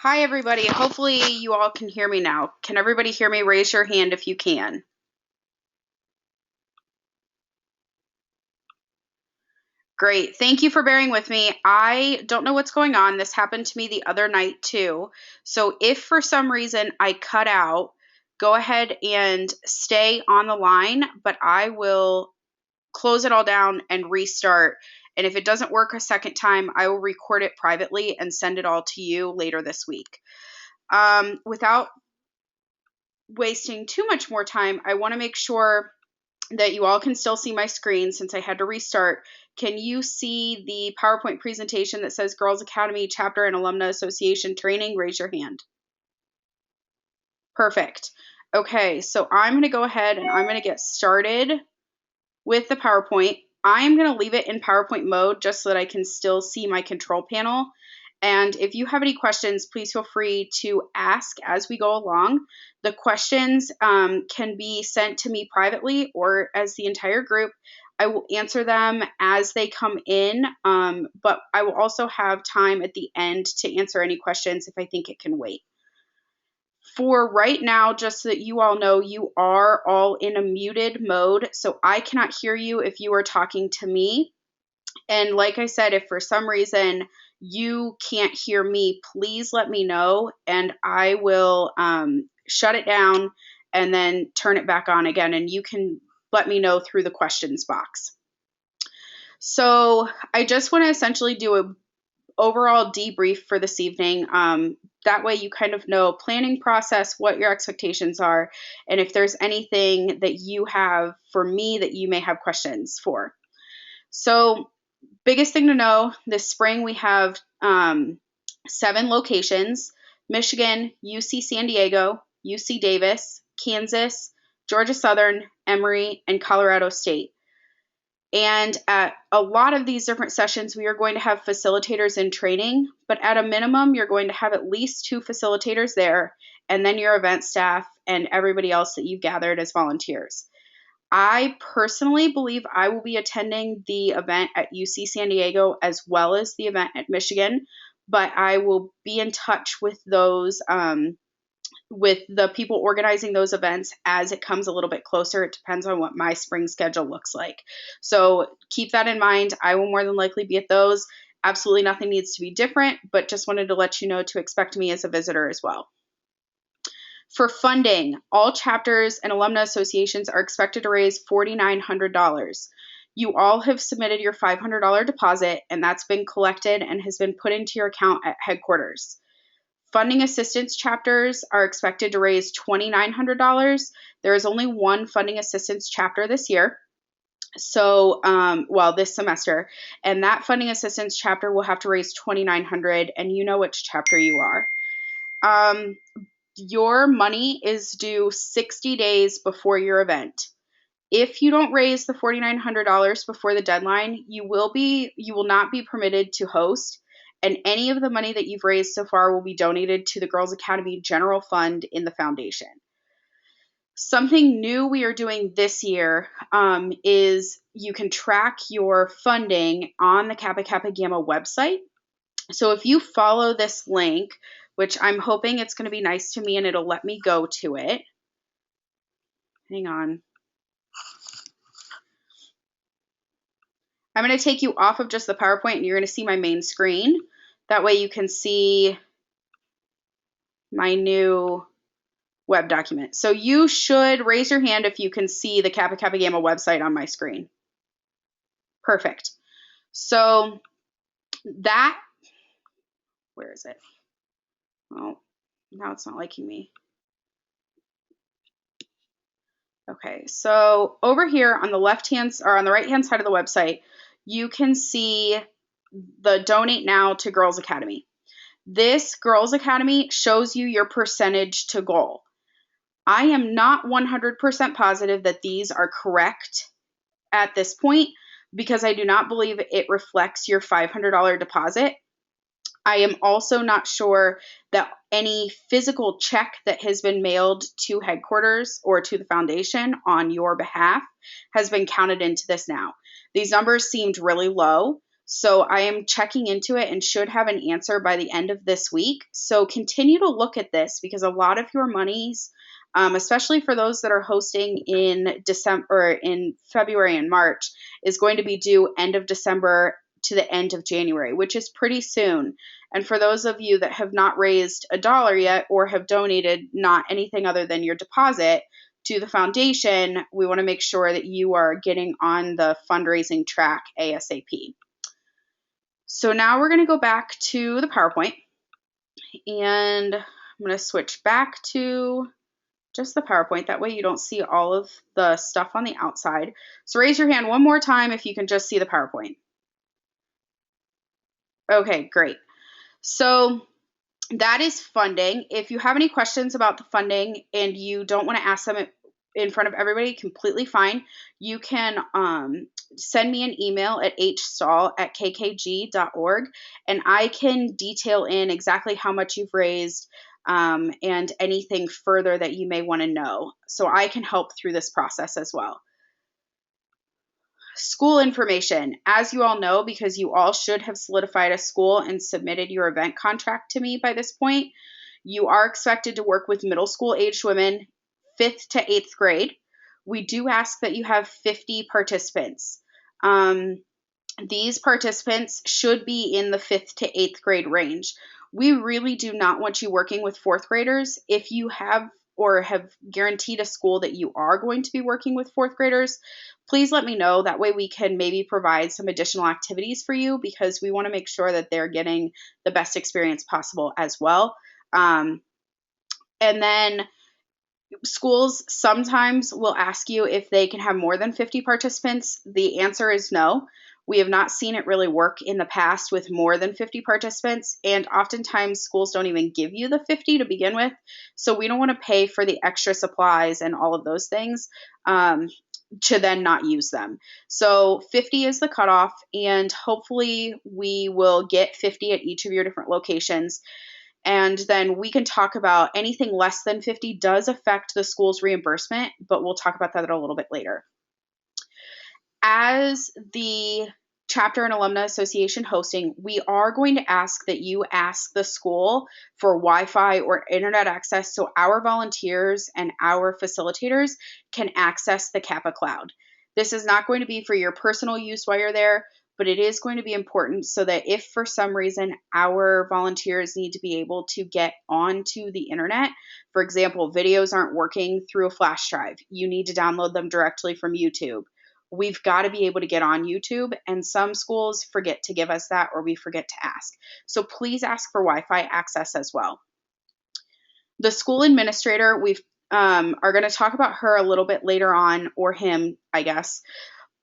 Hi, everybody. Hopefully you all can hear me now. Can everybody hear me? Raise your hand if you can. Great. Thank you for bearing with me. I don't know what's going on. This happened to me the other night too. So if for some reason I cut out, go ahead and stay on the line, but I will close it all down and restart. And if it doesn't work a second time, I will record it privately and send it all to you later this week. Without wasting too much more time, I want to make sure that you all can still see my screen since I had to restart. Can you see the PowerPoint presentation that says Girls Academy Chapter and Alumna Association Training? Raise your hand. Perfect. Okay, so I'm going to go ahead and I'm going to get started with the PowerPoint. I'm going to leave it in PowerPoint mode just so that I can still see my control panel. And if you have any questions, please feel free to ask as we go along. The questions can be sent to me privately or as the entire group. I will answer them as they come in, but I will also have time at the end to answer any questions if I think it can wait. For right now, just so that you all know, you are all in a muted mode, so I cannot hear you if you are talking to me. And like I said, if for some reason you can't hear me, please let me know and I will shut it down and then turn it back on again. And you can let me know through the questions box. So I just want to essentially do an overall debrief for this evening. That way you kind of know planning process, what your expectations are, and if there's anything that you have for me that you may have questions for. So biggest thing to know, this spring we have 7 locations: Michigan, UC San Diego, UC Davis, Kansas, Georgia Southern, Emory, and Colorado State. And at a lot of these different sessions, we are going to have facilitators in training, but at a minimum, you're going to have at least 2 facilitators there, and then your event staff and everybody else that you've gathered as volunteers. I personally believe I will be attending the event at UC San Diego as well as the event at Michigan, but I will be in touch with those, with the people organizing those events as it comes a little bit closer. It depends on what my spring schedule looks like. So keep that in mind. I will more than likely be at those. Absolutely nothing needs to be different, but just wanted to let you know to expect me as a visitor as well. For funding, all chapters and alumna associations are expected to raise $4,900. You all have submitted your $500 deposit, and that's been collected and has been put into your account at headquarters. Funding assistance chapters are expected to raise $2,900. There is only one funding assistance chapter this year. So, this semester, and that funding assistance chapter will have to raise $2,900, and you know which chapter you are. Your money is due 60 days before your event. If you don't raise the $4,900 before the deadline, you will not be permitted to host, and any of the money that you've raised so far will be donated to the Girls Academy General Fund in the foundation. Something new we are doing this year is you can track your funding on the Kappa Kappa Gamma website. So if you follow this link, which I'm hoping it's going to be nice to me and it'll let me go to it. Hang on. I'm going to take you off of just the PowerPoint and you're going to see my main screen. That way you can see my new web document. So you should raise your hand if you can see the Kappa Kappa Gamma website on my screen. Perfect. So where is it? Oh, now it's not liking me. Okay, so over here on the right-hand side of the website, you can see the Donate Now to Girls Academy. This Girls Academy shows you your percentage to goal. I am not 100% positive that these are correct at this point because I do not believe it reflects your $500 deposit. I am also not sure that any physical check that has been mailed to headquarters or to the foundation on your behalf has been counted into this now. These numbers seemed really low, So I am checking into it and should have an answer by the end of this week. So continue to look at this, because a lot of your monies, especially for those that are hosting in December or in February and March, is going to be due end of December to the end of January, which is pretty soon. And for those of you that have not raised a dollar yet or have donated not anything other than your deposit to the foundation, we want to make sure that you are getting on the fundraising track ASAP. So now we're going to go back to the PowerPoint, and I'm going to switch back to just the PowerPoint. That way you don't see all of the stuff on the outside. So raise your hand one more time if you can just see the PowerPoint. Okay, great. So that is funding. If you have any questions about the funding and you don't want to ask them in front of everybody, completely fine. You can send me an email at hstall@kkg.org, and I can detail in exactly how much you've raised and anything further that you may want to know. So I can help through this process as well. School information. As you all know, because you all should have solidified a school and submitted your event contract to me by this point, you are expected to work with middle school aged women, 5th to 8th grade. We do ask that you have 50 participants. These participants should be in the 5th to 8th grade range. We really do not want you working with 4th graders. If you have or have guaranteed a school that you are going to be working with 4th graders, please let me know. That way we can maybe provide some additional activities for you, because we want to make sure that they're getting the best experience possible as well. And then schools sometimes will ask you if they can have more than 50 participants. The answer is no. We have not seen it really work in the past with more than 50 participants, and oftentimes schools don't even give you the 50 to begin with, so we don't want to pay for the extra supplies and all of those things to then not use them. So 50 is the cutoff, and hopefully we will get 50 at each of your different locations. And then we can talk about anything less than 50 does affect the school's reimbursement, but we'll talk about that a little bit later. As the chapter and alumni association hosting, we are going to ask that you ask the school for Wi-Fi or internet access so our volunteers and our facilitators can access the Kappa Cloud. This is not going to be for your personal use while you're there, but it is going to be important so that if for some reason our volunteers need to be able to get onto the internet, for example, videos aren't working through a flash drive, you need to download them directly from YouTube. We've got to be able to get on YouTube, and some schools forget to give us that, or we forget to ask. So please ask for Wi-Fi access as well. The school administrator, we are going to talk about her a little bit later on, or him, I guess,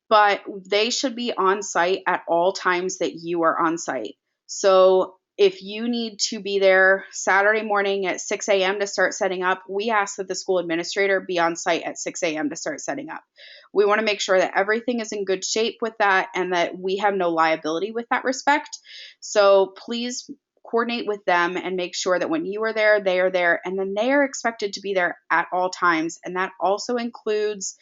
but they should be on site at all times that you are on site. So if you need to be there Saturday morning at 6 a.m. to start setting up, we ask that the school administrator be on site at 6 a.m. to start setting up. We want to make sure that everything is in good shape with that and that we have no liability with that respect. So please coordinate with them and make sure that when you are there, they are there, and then they are expected to be there at all times. And that also includes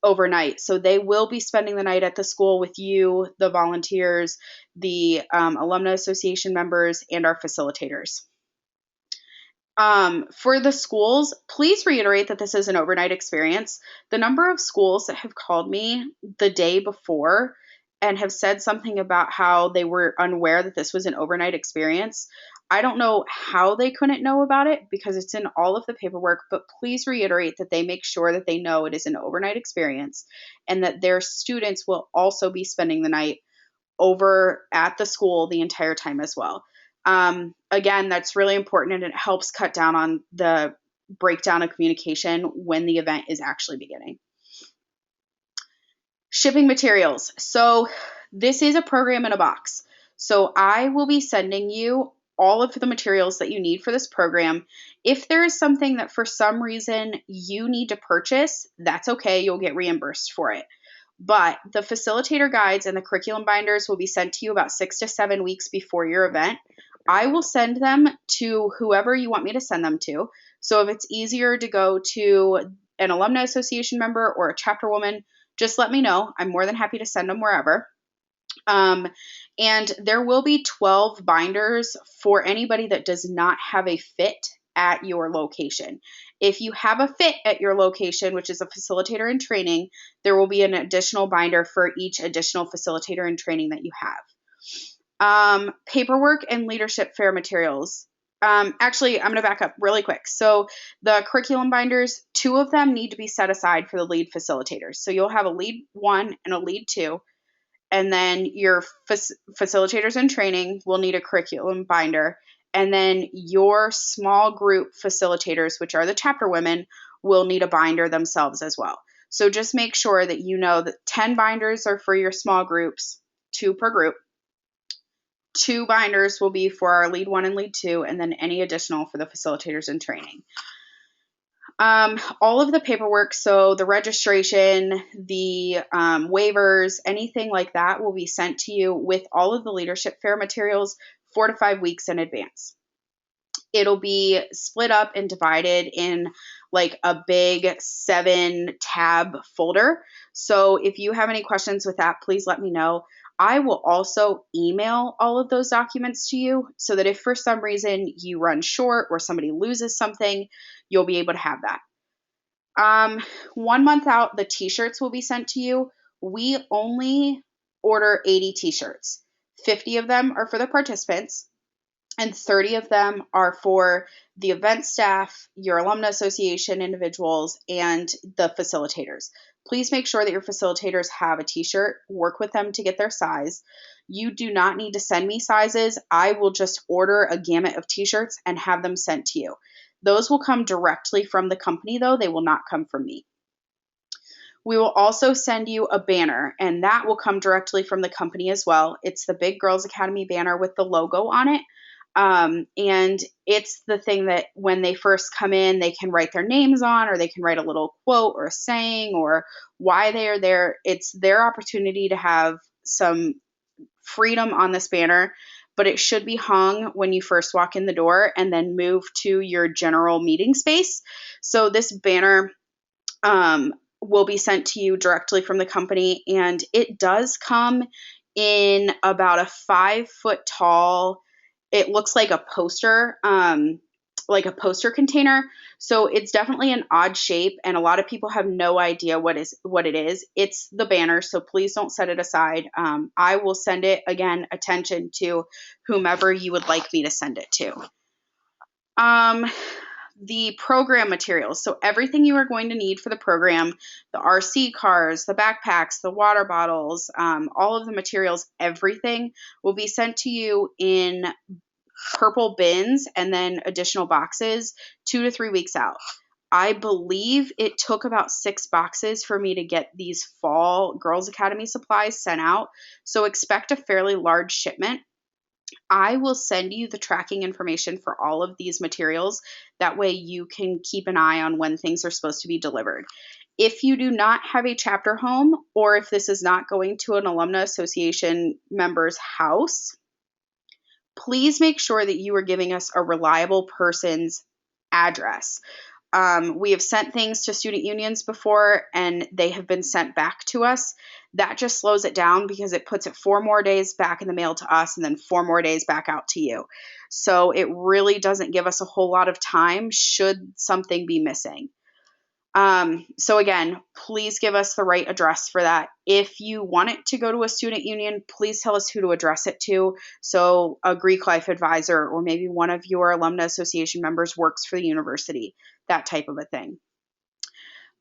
overnight. So they will be spending the night at the school with you, the volunteers, the Alumnae Association members, and our facilitators. For the schools, please reiterate that this is an overnight experience. The number of schools that have called me the day before and have said something about how they were unaware that this was an overnight experience, I don't know how they couldn't know about it because it's in all of the paperwork, but please reiterate that they make sure that they know it is an overnight experience and that their students will also be spending the night over at the school the entire time as well. Again, that's really important, and it helps cut down on the breakdown of communication when the event is actually beginning. Shipping materials. So this is a program in a box. So I will be sending you all of the materials that you need for this program. If there is something that for some reason you need to purchase, that's okay. You'll get reimbursed for it. But the facilitator guides and the curriculum binders will be sent to you about 6 to 7 weeks before your event. I will send them to whoever you want me to send them to. So if it's easier to go to an Alumni Association member or a chapter woman, just let me know. I'm more than happy to send them wherever. Um, and there will be 12 binders for anybody that does not have a fit at your location. If you have a fit at your location, which is a facilitator in training, there will be an additional binder for each additional facilitator in training that you have. Paperwork and leadership fair materials. Actually, I'm going to back up really quick. So the curriculum binders, 2 of them need to be set aside for the lead facilitators. So you'll have a lead 1 and a lead 2. And then your facilitators in training will need a curriculum binder. And then your small group facilitators, which are the chapter women, will need a binder themselves as well. So just make sure that you know that 10 binders are for your small groups, 2 per group. 2 binders will be for our lead 1 and lead 2, and then any additional for the facilitators in training. All of the paperwork, so the registration, the waivers, anything like that will be sent to you with all of the leadership fair materials 4 to 5 weeks in advance. It'll be split up and divided in like a big 7-tab folder. So if you have any questions with that, please let me know. I will also email all of those documents to you so that if for some reason you run short or somebody loses something, you'll be able to have that. 1 month out, the t-shirts will be sent to you. We only order 80 t-shirts. 50 of them are for the participants, and 30 of them are for the event staff, your alumni association individuals, and the facilitators. Please make sure that your facilitators have a t-shirt. Work with them to get their size. You do not need to send me sizes. I will just order a gamut of t-shirts and have them sent to you. Those will come directly from the company, though. They will not come from me. We will also send you a banner, and that will come directly from the company as well. It's the Big Girls Academy banner with the logo on it. And it's the thing that when they first come in, they can write their names on, or they can write a little quote or a saying or why they are there. It's their opportunity to have some freedom on this banner, but it should be hung when you first walk in the door and then move to your general meeting space. So this banner will be sent to you directly from the company, and it does come in about a 5-foot tall, it looks like a poster container. So it's definitely an odd shape, and a lot of people have no idea what it is. It's the banner, so please don't set it aside. I will send it, again, attention to whomever you would like me to send it to. The program materials. So everything you are going to need for the program, the RC cars, the backpacks, the water bottles, all of the materials, everything will be sent to you in purple bins and then additional boxes 2 to 3 weeks out. I believe it took about 6 boxes for me to get these fall Girls Academy supplies sent out. So expect a fairly large shipment. I will send you the tracking information for all of these materials. That way you can keep an eye on when things are supposed to be delivered. If you do not have a chapter home, or if this is not going to an alumni association member's house, please make sure that you are giving us a reliable person's address. We have sent things to student unions before, and they have been sent back to us. That just slows it down because it puts it 4 more days back in the mail to us and then 4 more days back out to you. So it really doesn't give us a whole lot of time should something be missing. So again, please give us the right address for that. If you want it to go to a student union, please tell us who to address it to. So a Greek life advisor, or maybe one of your alumni association members works for the university, that type of a thing.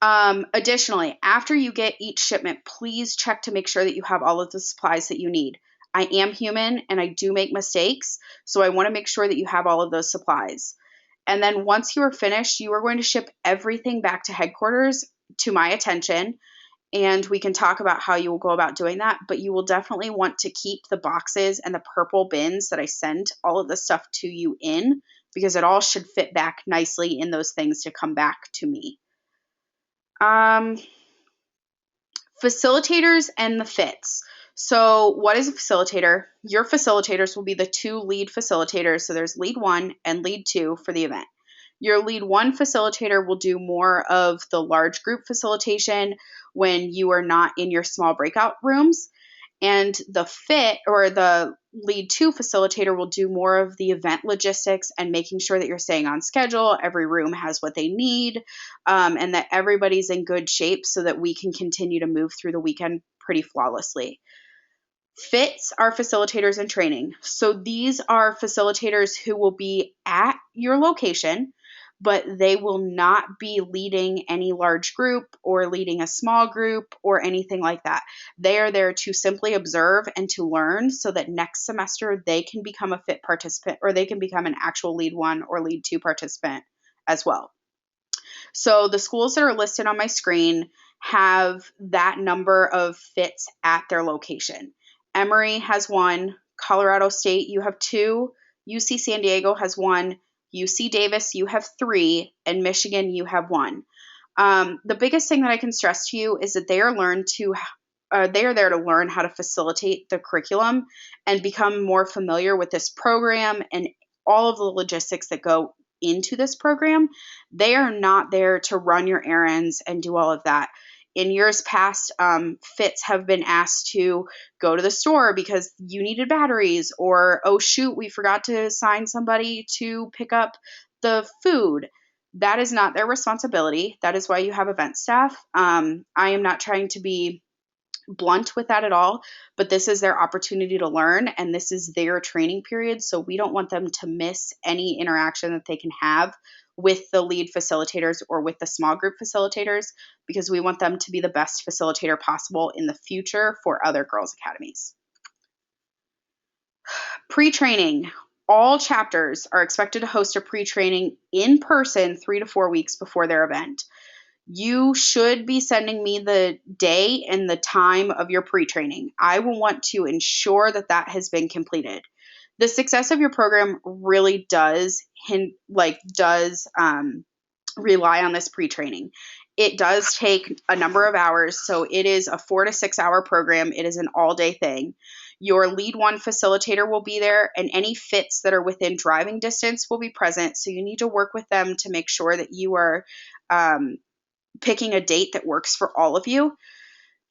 Additionally, after you get each shipment, please check to make sure that you have all of the supplies that you need. I am human and I do make mistakes, so I want to make sure that you have all of those supplies. And then once you are finished, you are going to ship everything back to headquarters to my attention, and we can talk about how you will go about doing that. But you will definitely want to keep the boxes and the purple bins that I send all of the stuff to you in, because it all should fit back nicely in those things to come back to me. Facilitators and the fits. So what is a facilitator? Your facilitators will be the 2 lead facilitators. So there's lead 1 and lead 2 for the event. Your lead 1 facilitator will do more of the large group facilitation when you are not in your small breakout rooms. And the fit or the lead 2 facilitator will do more of the event logistics and making sure that you're staying on schedule, every room has what they need, and that everybody's in good shape so that we can continue to move through the weekend pretty flawlessly. Fits are facilitators in training. So these are facilitators who will be at your location, but they will not be leading any large group or leading a small group or anything like that. They are there to simply observe and to learn so that next semester they can become a fit participant or they can become an actual lead 1 or lead 2 participant as well. So the schools that are listed on my screen have that number of fits at their location. Emory has 1, Colorado State, you have 2, UC San Diego has 1, UC Davis, you have 3, and Michigan, you have 1. The biggest thing that I can stress to you is that they are there to learn how to facilitate the curriculum and become more familiar with this program and all of the logistics that go into this program. They are not there to run your errands and do all of that. In years past, fits have been asked to go to the store because you needed batteries, or, oh shoot, we forgot to assign somebody to pick up the food. That is not their responsibility. That is why you have event staff. I am not trying to be blunt with that at all, but this is their opportunity to learn and this is their training period. So we don't want them to miss any interaction that they can have with the lead facilitators or with the small group facilitators, because we want them to be the best facilitator possible in the future for other girls' academies. Pre-training. All chapters are expected to host a pre-training in person 3 to 4 weeks before their event. You should be sending me the day and the time of your pre-training. I will want to ensure that that has been completed. The success of your program really does rely on this pre-training. It does take a number of hours, so it is a 4 to 6 hour program. It is an all-day thing. Your lead 1 facilitator will be there, and any fits that are within driving distance will be present. So you need to work with them to make sure that you are picking a date that works for all of you.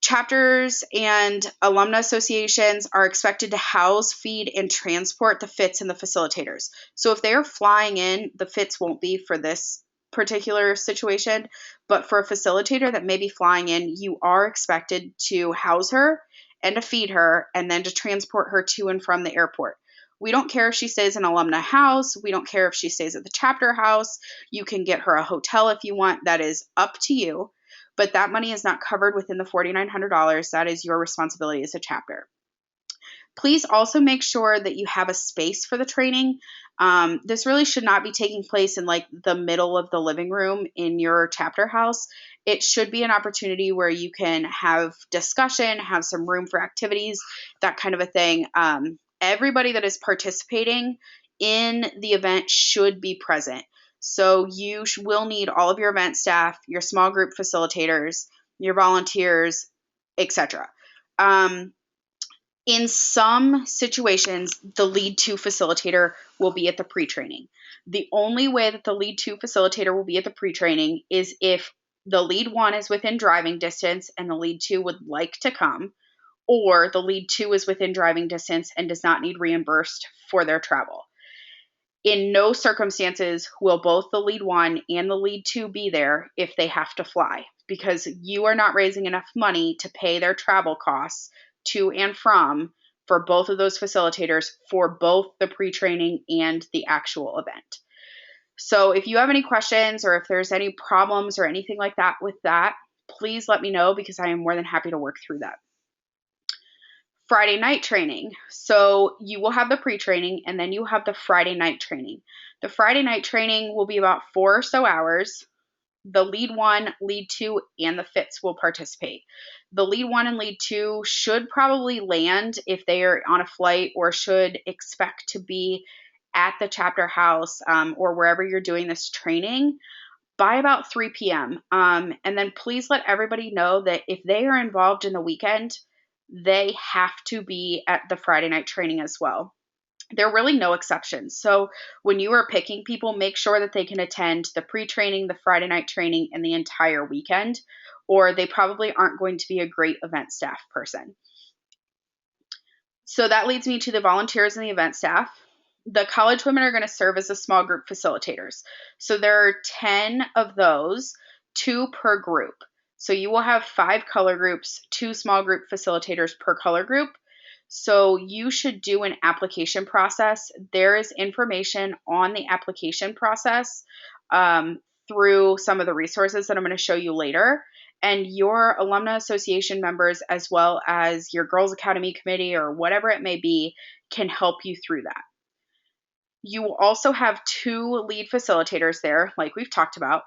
Chapters and alumni associations are expected to house, feed, and transport the fits and the facilitators. So if they are flying in, the fits won't be for this particular situation, but for a facilitator that may be flying in, you are expected to house her and to feed her and then to transport her to and from the airport. We don't care if she stays in Alumna house. We don't care if she stays at the chapter house. You can get her a hotel if you want. That is up to you. But that money is not covered within the $4,900. That is your responsibility as a chapter. Please also make sure that you have a space for the training. This really should not be taking place in like the middle of the living room in your chapter house. It should be an opportunity where you can have discussion, have some room for activities, that kind of a thing. Everybody that is participating in the event should be present. So you will need all of your event staff, your small group facilitators, your volunteers, etc. In some situations, the lead 2 facilitator will be at the pre-training. The only way that the lead 2 facilitator will be at the pre-training is if the lead 1 is within driving distance and the lead 2 would like to come, or the lead 2 is within driving distance and does not need reimbursed for their travel. In no circumstances will both the lead 1 and the lead 2 be there if they have to fly, because you are not raising enough money to pay their travel costs to and from for both of those facilitators for both the pre-training and the actual event. So if you have any questions or if there's any problems or anything like that with that, please let me know, because I am more than happy to work through that. Friday night training. So you will have the pre-training and then you have the Friday night training. The Friday night training will be about 4 or so hours. The lead 1, lead 2, and the fits will participate. The lead 1 and lead 2 should probably land if they are on a flight, or should expect to be at the chapter house or wherever you're doing this training by about 3 p.m. And then please let everybody know that if they are involved in the weekend, they have to be at the Friday night training as well. There are really no exceptions. So when you are picking people, make sure that they can attend the pre-training, the Friday night training, and the entire weekend, or they probably aren't going to be a great event staff person. So that leads me to the volunteers and the event staff. The college women are going to serve as the small group facilitators. So there are 10 of those, 2 per group. So you will have 5 color groups, 2 small group facilitators per color group. So you should do an application process. There is information on the application process through some of the resources that I'm going to show you later. And your alumni association members, as well as your Girls Academy committee or whatever it may be, can help you through that. You will also have 2 lead facilitators there, like we've talked about.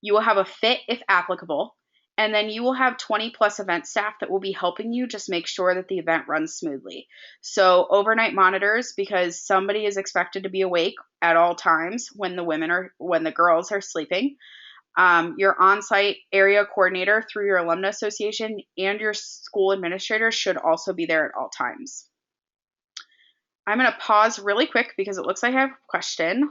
You will have a fit if applicable, and then you will have 20 plus event staff that will be helping you just make sure that the event runs smoothly. So overnight monitors, because somebody is expected to be awake at all times when the girls are sleeping. Your on-site area coordinator through your alumni association and your school administrator should also be there at all times. I'm going to pause really quick because it looks like I have a question.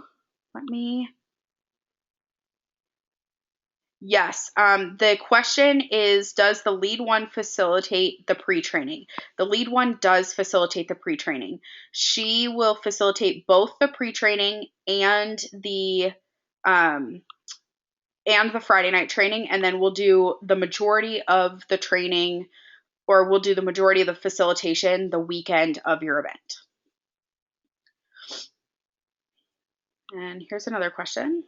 Yes. The question is, does the lead one facilitate the pre-training? The lead one does facilitate the pre-training. She will facilitate both the pre-training and the Friday night training, and then we'll do the majority of the training, or we'll do the majority of the facilitation the weekend of your event. And here's another question.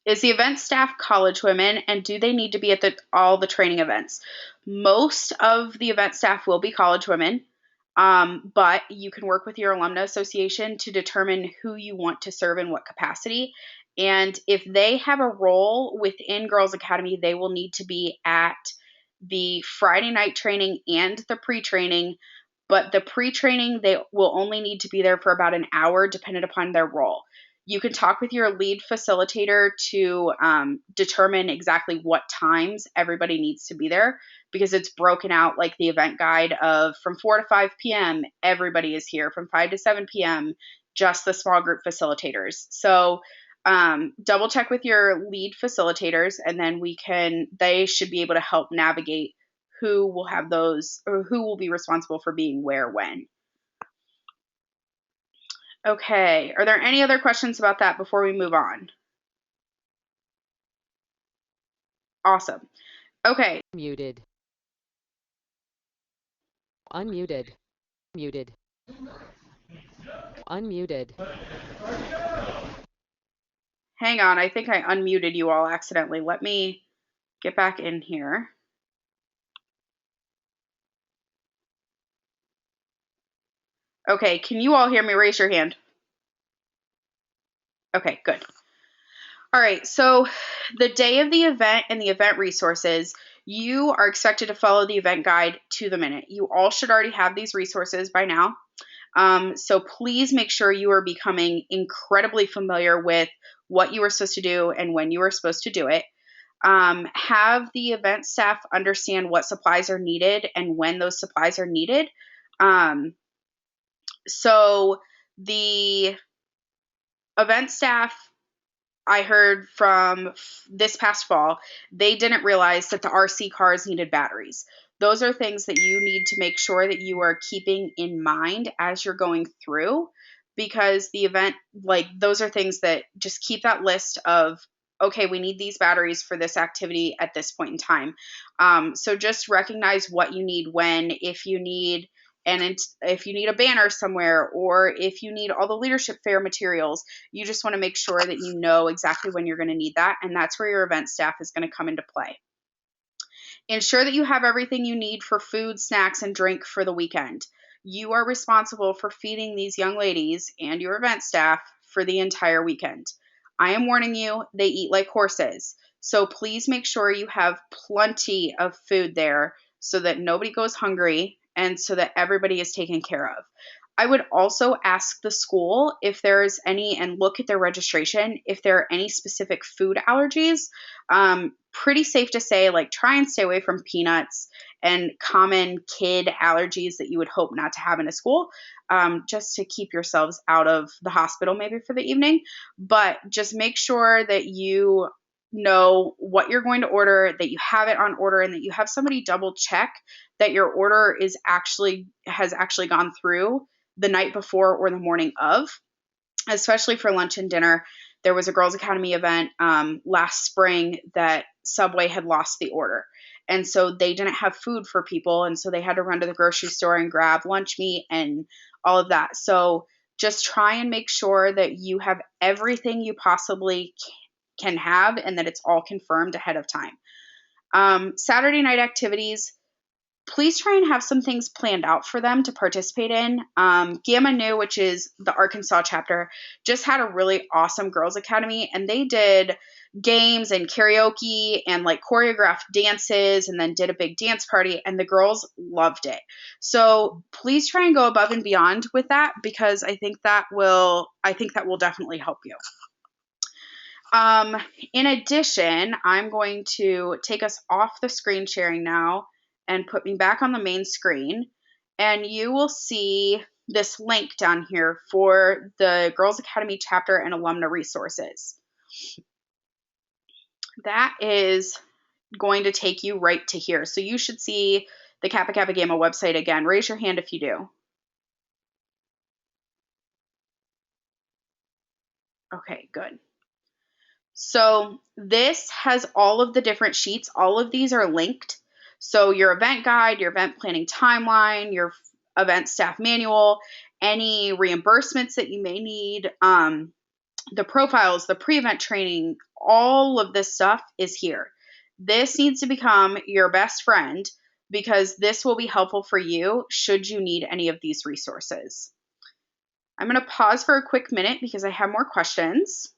Is the event staff college women, and do they need to be at all the training events? Most of the event staff will be college women, but you can work with your alumni association to determine who you want to serve in what capacity. And if they have a role within Girls Academy, they will need to be at the Friday night training and the pre-training. But the pre-training, they will only need to be there for about an hour, depending upon their role. You can talk with your lead facilitator to determine exactly what times everybody needs to be there, because it's broken out like the event guide of from 4 to 5 p.m., everybody is here. From 5 to 7 p.m., just the small group facilitators. So double check with your lead facilitators, and then they should be able to help navigate who will have those, or who will be responsible for being where when. Okay, are there any other questions about that before we move on? Awesome. Okay. Muted. Unmuted. Muted. Unmuted. Hang on, I think I unmuted you all accidentally. Let me get back in here. Okay, can you all hear me? Raise your hand. Okay, good. All right, so the day of the event and the event resources, you are expected to follow the event guide to the minute. You all should already have these resources by now. So please make sure you are becoming incredibly familiar with what you are supposed to do and when you are supposed to do it. Have the event staff understand what supplies are needed and when those supplies are needed. So the event staff, I heard from this past fall, they didn't realize that the RC cars needed batteries. Those are things that you need to make sure that you are keeping in mind as you're going through, because the event, those are things that just keep that list of, okay, we need these batteries for this activity at this point in time. So just recognize what you need when, if you need a banner somewhere, or if you need all the leadership fair materials, you just want to make sure that you know exactly when you're going to need that. And that's where your event staff is going to come into play. Ensure that you have everything you need for food, snacks, and drink for the weekend. You are responsible for feeding these young ladies and your event staff for the entire weekend. I am warning you, they eat like horses. So please make sure you have plenty of food there so that nobody goes hungry and so that everybody is taken care of. I would also ask the school if there's any, and look at their registration, if there are any specific food allergies. Pretty safe to say, try and stay away from peanuts and common kid allergies that you would hope not to have in a school, just to keep yourselves out of the hospital maybe for the evening. But just make sure that you know what you're going to order, that you have it on order, and that you have somebody double check that your order has actually gone through the night before or the morning of, especially for lunch and dinner. There was a Girls Academy event last spring that Subway had lost the order. And so they didn't have food for people. And so they had to run to the grocery store and grab lunch meat and all of that. So just try and make sure that you have everything you possibly can have and that it's all confirmed ahead of time. Saturday night activities, please try and have some things planned out for them to participate in. Gamma Nu, which is the Arkansas chapter, just had a really awesome Girls Academy, and they did games and karaoke and like choreographed dances and then did a big dance party, and the girls loved it. So please try and go above and beyond with that, because I think that will definitely help you. In addition, I'm going to take us off the screen sharing now and put me back on the main screen. And you will see this link down here for the Girls Academy chapter and alumna resources. That is going to take you right to here. So you should see the Kappa Kappa Gamma website again. Raise your hand if you do. Okay, good. So this has all of the different sheets. All of these are linked. So your event guide, your event planning timeline, your event staff manual, any reimbursements that you may need, the profiles, the pre-event training, all of this stuff is here. This needs to become your best friend, because this will be helpful for you should you need any of these resources. I'm going to pause for a quick minute because I have more questions.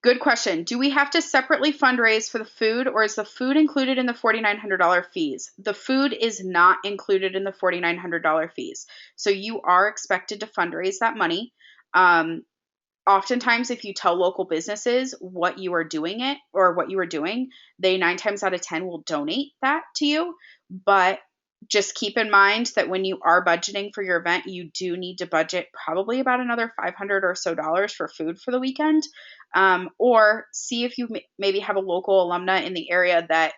Good question. Do we have to separately fundraise for the food, or is the food included in the $4,900 fees? The food is not included in the $4,900 fees. So you are expected to fundraise that money. Oftentimes, if you tell local businesses what you are doing they 9 times out of 10 will donate that to you. But just keep in mind that when you are budgeting for your event, you do need to budget probably about another $500 or so for food for the weekend. Or see if you maybe have a local alumna in the area that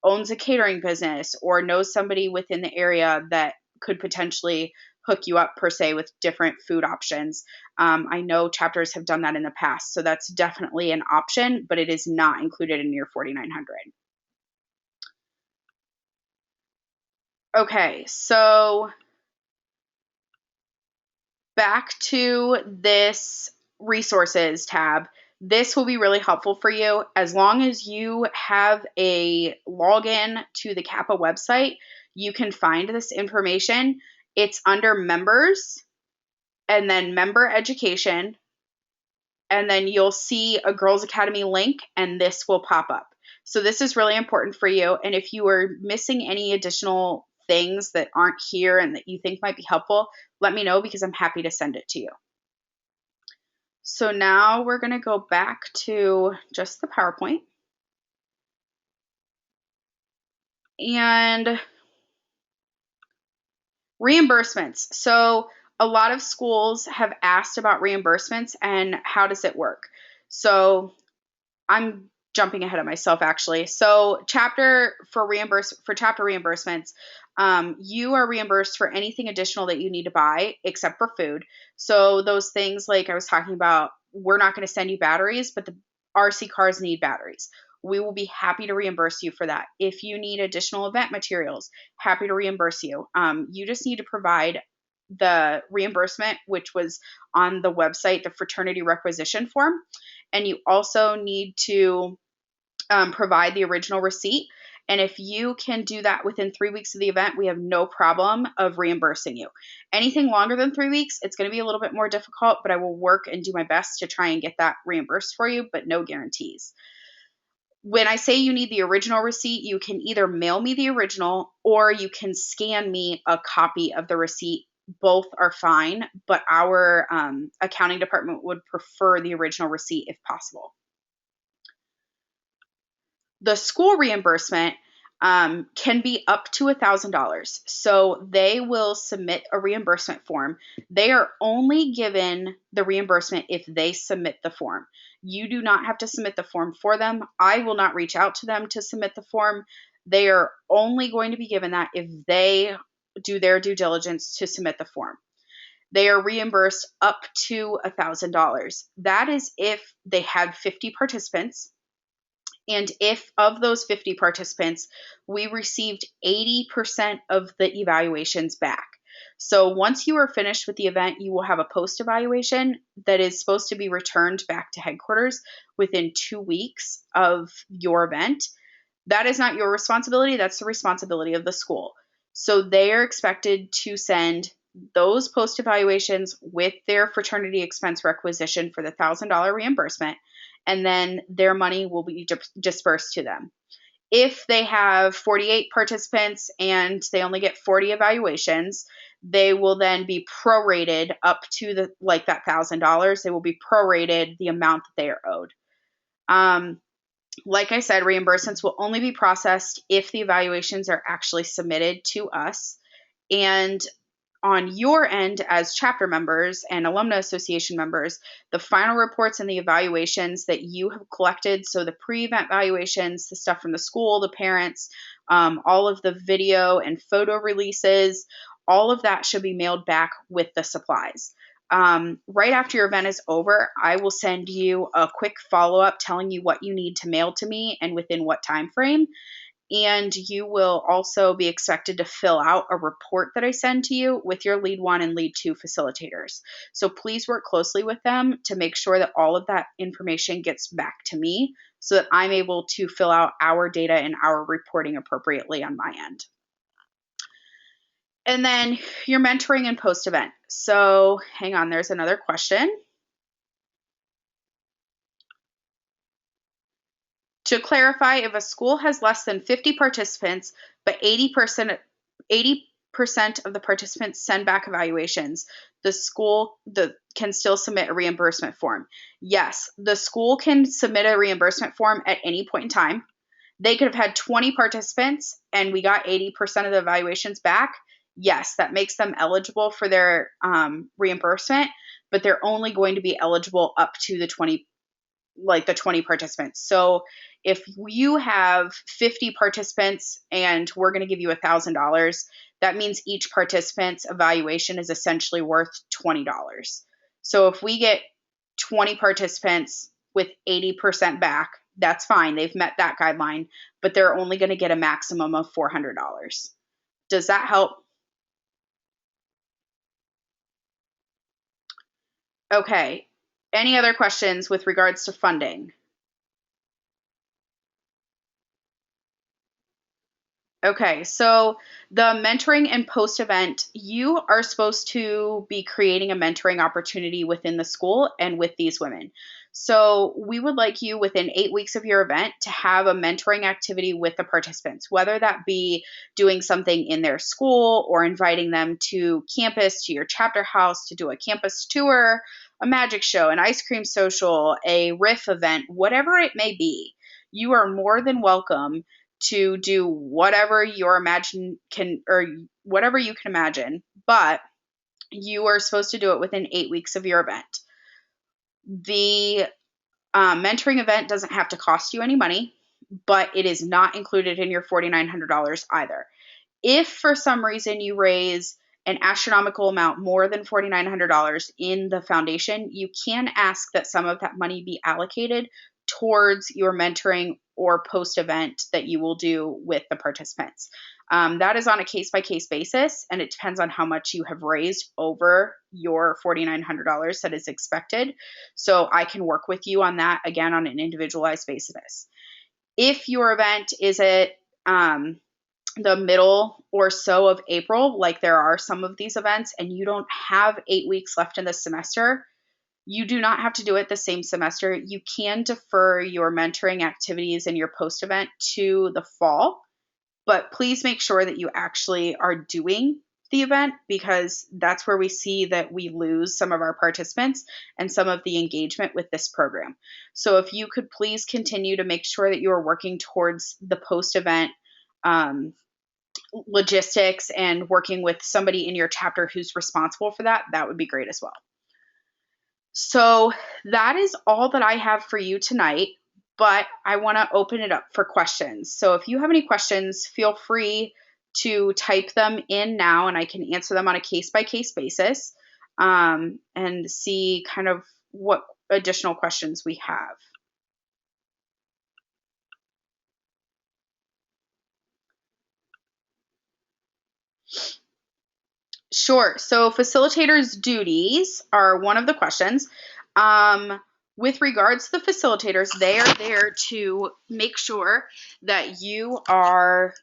owns a catering business or knows somebody within the area that could potentially hook you up per se with different food options. I know chapters have done that in the past, so that's definitely an option, but it is not included in your $4,900. Okay, so back to this resources tab. This will be really helpful for you as long as you have a login to the Kappa website. You can find this information. It's under members and then member education, and then you'll see a Girls Academy link and this will pop up. So this is really important for you. And if you are missing any additional things that aren't here and that you think might be helpful, let me know because I'm happy to send it to you. So now we're going to go back to just the PowerPoint. And reimbursements. So a lot of schools have asked about reimbursements and how does it work. So I'm jumping ahead of myself actually. So chapter reimbursements, you are reimbursed for anything additional that you need to buy except for food. So those things like I was talking about, we're not going to send you batteries, but the RC cars need batteries. We will be happy to reimburse you for that. If you need additional event materials, happy to reimburse you. You just need to provide the reimbursement, which was on the website, the fraternity requisition form. And you also need to provide the original receipt. And if you can do that within 3 weeks of the event, we have no problem of reimbursing you. Anything longer than 3 weeks, it's going to be a little bit more difficult, but I will work and do my best to try and get that reimbursed for you, but no guarantees. When I say you need the original receipt, you can either mail me the original or you can scan me a copy of the receipt. Both are fine, but our accounting department would prefer the original receipt if possible. The school reimbursement, can be up to $1,000. So they will submit a reimbursement form. They are only given the reimbursement if they submit the form. You do not have to submit the form for them. I will not reach out to them to submit the form. They are only going to be given that if they do their due diligence to submit the form. They are reimbursed up to $1,000. That is if they had 50 participants. And if of those 50 participants, we received 80% of the evaluations back. So once you are finished with the event, you will have a post evaluation that is supposed to be returned back to headquarters within 2 weeks of your event. That is not your responsibility. That's the responsibility of the school. So they are expected to send those post evaluations with their fraternity expense requisition for the $1,000 reimbursement, and then their money will be dispersed to them. If they have 48 participants and they only get 40 evaluations, they will then be prorated up to that $1,000. They will be prorated the amount that they are owed. Like I said, reimbursements will only be processed if the evaluations are actually submitted to us. And on your end, as chapter members and alumni association members, the final reports and the evaluations that you have collected, so the pre-event valuations, the stuff from the school, the parents, all of the video and photo releases, all of that should be mailed back with the supplies. Right after your event is over, I will send you a quick follow-up telling you what you need to mail to me and within what time frame. And you will also be expected to fill out a report that I send to you with your lead 1 and lead 2 facilitators. So please work closely with them to make sure that all of that information gets back to me so that I'm able to fill out our data and our reporting appropriately on my end. And then your mentoring and post-event. So hang on, there's another question. To clarify, if a school has less than 50 participants, but 80% of the participants send back evaluations, the school can still submit a reimbursement form. Yes, the school can submit a reimbursement form at any point in time. They could have had 20 participants and we got 80% of the evaluations back. Yes, that makes them eligible for their reimbursement, but they're only going to be eligible up to the 20 participants. So if you have 50 participants and we're going to give you $1,000, that means each participant's evaluation is essentially worth $20. So if we get 20 participants with 80% back, that's fine. They've met that guideline, but they're only going to get a maximum of $400. Does that help? Okay. Any other questions with regards to funding? Okay, so the mentoring and post event, you are supposed to be creating a mentoring opportunity within the school and with these women. So we would like you within 8 weeks of your event to have a mentoring activity with the participants, whether that be doing something in their school or inviting them to campus, to your chapter house to do a campus tour, a magic show, an ice cream social, a riff event, whatever it may be. You are more than welcome to do whatever whatever you can imagine, but you are supposed to do it within 8 weeks of your event. The mentoring event doesn't have to cost you any money, but it is not included in your $4,900 either. If for some reason you raise an astronomical amount more than $4,900 in the foundation, you can ask that some of that money be allocated towards your mentoring or post event that you will do with the participants. That is on a case-by-case basis, and it depends on how much you have raised over your $4,900 that is expected. So I can work with you on that, again, on an individualized basis. If your event is at the middle or so of April, like there are some of these events, and you don't have 8 weeks left in the semester, you do not have to do it the same semester. You can defer your mentoring activities and your post event to the fall, but please make sure that you actually are doing the event, because that's where we see that we lose some of our participants and some of the engagement with this program. So if you could please continue to make sure that you are working towards the post event um, logistics and working with somebody in your chapter who's responsible for that, that would be great as well. So that is all that I have for you tonight, but I want to open it up for questions. So if you have any questions, feel free to type them in now and I can answer them on a case-by-case basis, and see kind of what additional questions we have. Sure. So facilitators' duties are one of the questions. With regards to the facilitators, they are there to make sure that you are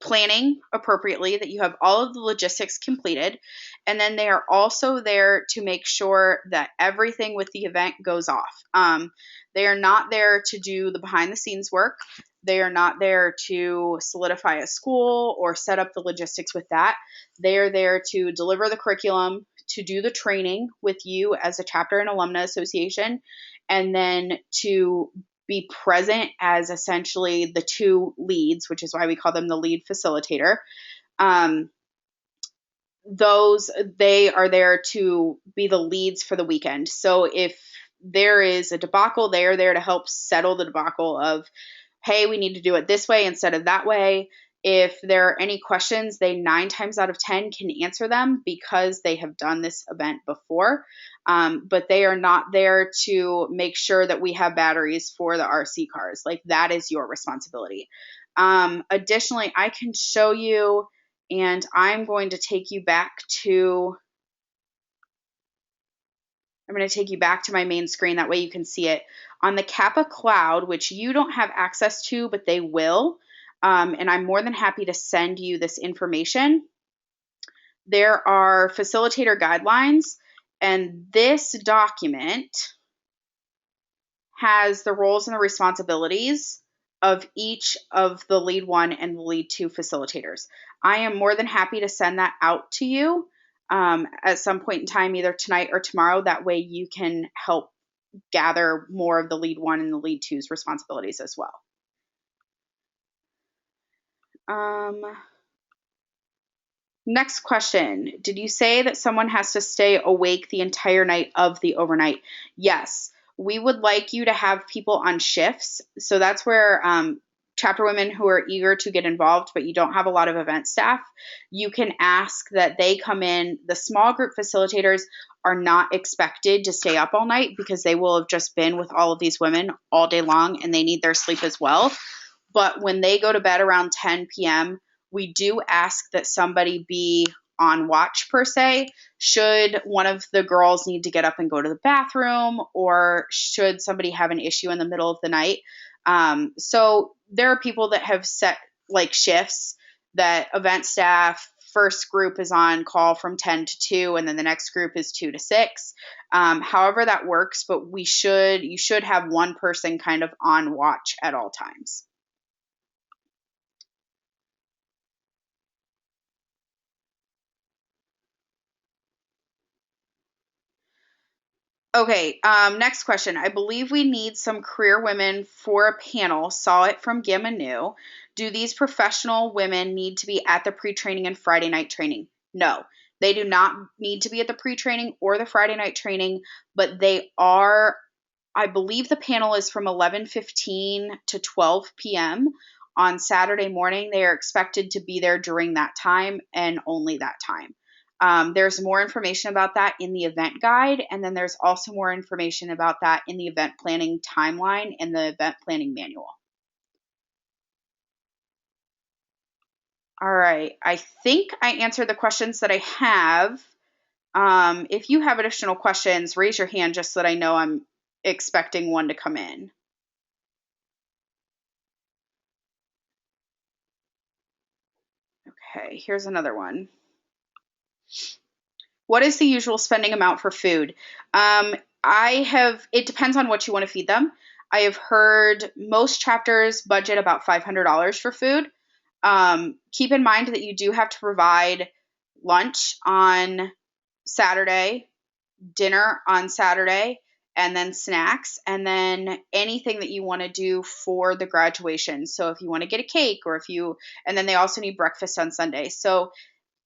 planning appropriately, that you have all of the logistics completed, and then they are also there to make sure that everything with the event goes off. They are not there to do the behind the scenes work. They are not there to solidify a school or set up the logistics with that. They are there to deliver the curriculum, to do the training with you as a chapter and alumna association, and then to be present as essentially the two leads, which is why we call them the lead facilitator. They are there to be the leads for the weekend. So if there is a debacle, they are there to help settle the debacle of, hey, we need to do it this way instead of that way. If there are any questions, they 9 times out of 10 can answer them because they have done this event before. But they are not there to make sure that we have batteries for the RC cars. Like, that is your responsibility. Additionally, I can show you, and I'm going to take you back to my main screen. That way you can see it. On the Kappa Cloud, which you don't have access to, but they will, and I'm more than happy to send you this information. There are facilitator guidelines, and this document has the roles and the responsibilities of each of the lead 1 and the lead 2 facilitators. I am more than happy to send that out to you at some point in time, either tonight or tomorrow. That way you can help gather more of the lead 1 and the lead 2's responsibilities as well. Next question. Did you say that someone has to stay awake the entire night of the overnight? Yes. We would like you to have people on shifts. So that's where chapter women who are eager to get involved, but you don't have a lot of event staff, you can ask that they come in. The small group facilitators are not expected to stay up all night because they will have just been with all of these women all day long and they need their sleep as well. But when they go to bed around 10 p.m., we do ask that somebody be on watch per se, should one of the girls need to get up and go to the bathroom, or should somebody have an issue in the middle of the night. So there are people that have set like shifts that event staff, first group is on call from 10 to 2, and then the next group is 2 to 6. However that works, but you should have one person kind of on watch at all times. Okay, next question. I believe we need some career women for a panel. Saw it from Gamma Nu. Do these professional women need to be at the pre-training and Friday night training? No, they do not need to be at the pre-training or the Friday night training, but they are, I believe the panel is from 11:15 to 12 p.m. on Saturday morning. They are expected to be there during that time and only that time. There's more information about that in the event guide, and then there's also more information about that in the event planning timeline and the event planning manual. All right, I think I answered the questions that I have. If you have additional questions, raise your hand just so that I know I'm expecting one to come in. Okay, here's another one. What is the usual spending amount for food? It depends on what you want to feed them. I have heard most chapters budget about $500 for food. Keep in mind that you do have to provide lunch on Saturday, dinner on Saturday, and then snacks, and then anything that you want to do for the graduation. So if you want to get a cake, or and then they also need breakfast on Sunday. So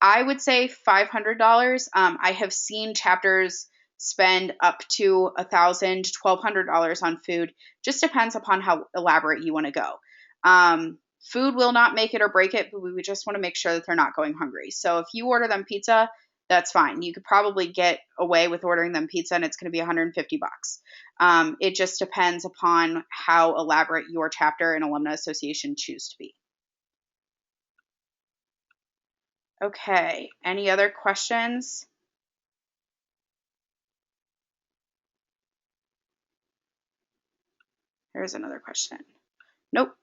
I would say $500. I have seen chapters spend up to $1,000, $1,200 on food. Just depends upon how elaborate you want to go. Food will not make it or break it, but we would just want to make sure that they're not going hungry. So if you order them pizza, that's fine. You could probably get away with ordering them pizza, and it's going to be $150. It just depends upon how elaborate your chapter and alumni association choose to be. Okay, any other questions? There's another question. Nope.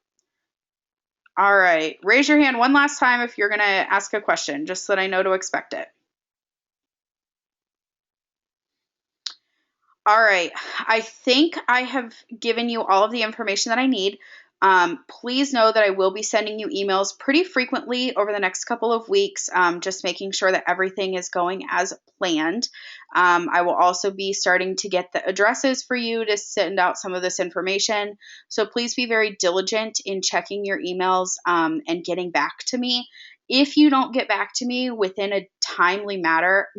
All right, raise your hand one last time if you're going to ask a question, just so that I know to expect it. All right, I think I have given you all of the information that I need. Please know that I will be sending you emails pretty frequently over the next couple of weeks, just making sure that everything is going as planned. I will also be starting to get the addresses for you to send out some of this information. So please be very diligent in checking your emails and getting back to me. If you don't get back to me within a timely manner,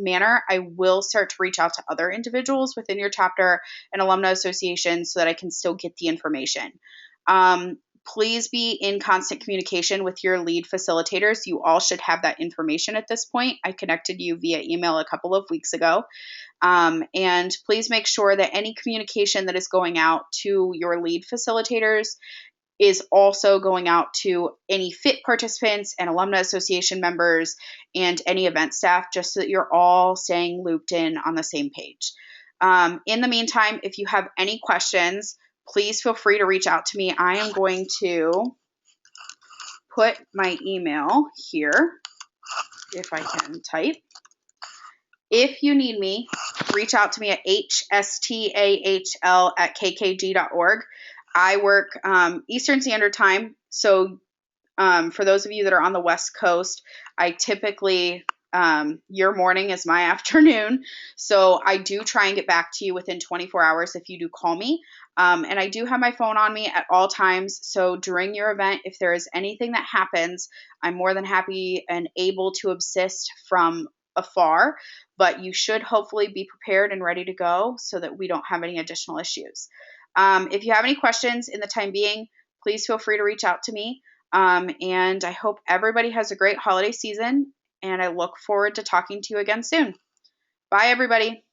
I will start to reach out to other individuals within your chapter and alumni association so that I can still get the information. Please be in constant communication with your lead facilitators. You all should have that information at this point. I connected you via email a couple of weeks ago. And please make sure that any communication that is going out to your lead facilitators is also going out to any FIT participants and alumni association members and any event staff, just so that you're all staying looped in on the same page. In the meantime, if you have any questions, please feel free to reach out to me. I am going to put my email here, if I can type. If you need me, reach out to me at hstahl@kkg.org. I work Eastern Standard Time, so for those of you that are on the West Coast, I typically, your morning is my afternoon, so I do try and get back to you within 24 hours if you do call me. And I do have my phone on me at all times, so during your event, if there is anything that happens, I'm more than happy and able to assist from afar, but you should hopefully be prepared and ready to go so that we don't have any additional issues. If you have any questions in the time being, please feel free to reach out to me. And I hope everybody has a great holiday season, and I look forward to talking to you again soon. Bye, everybody.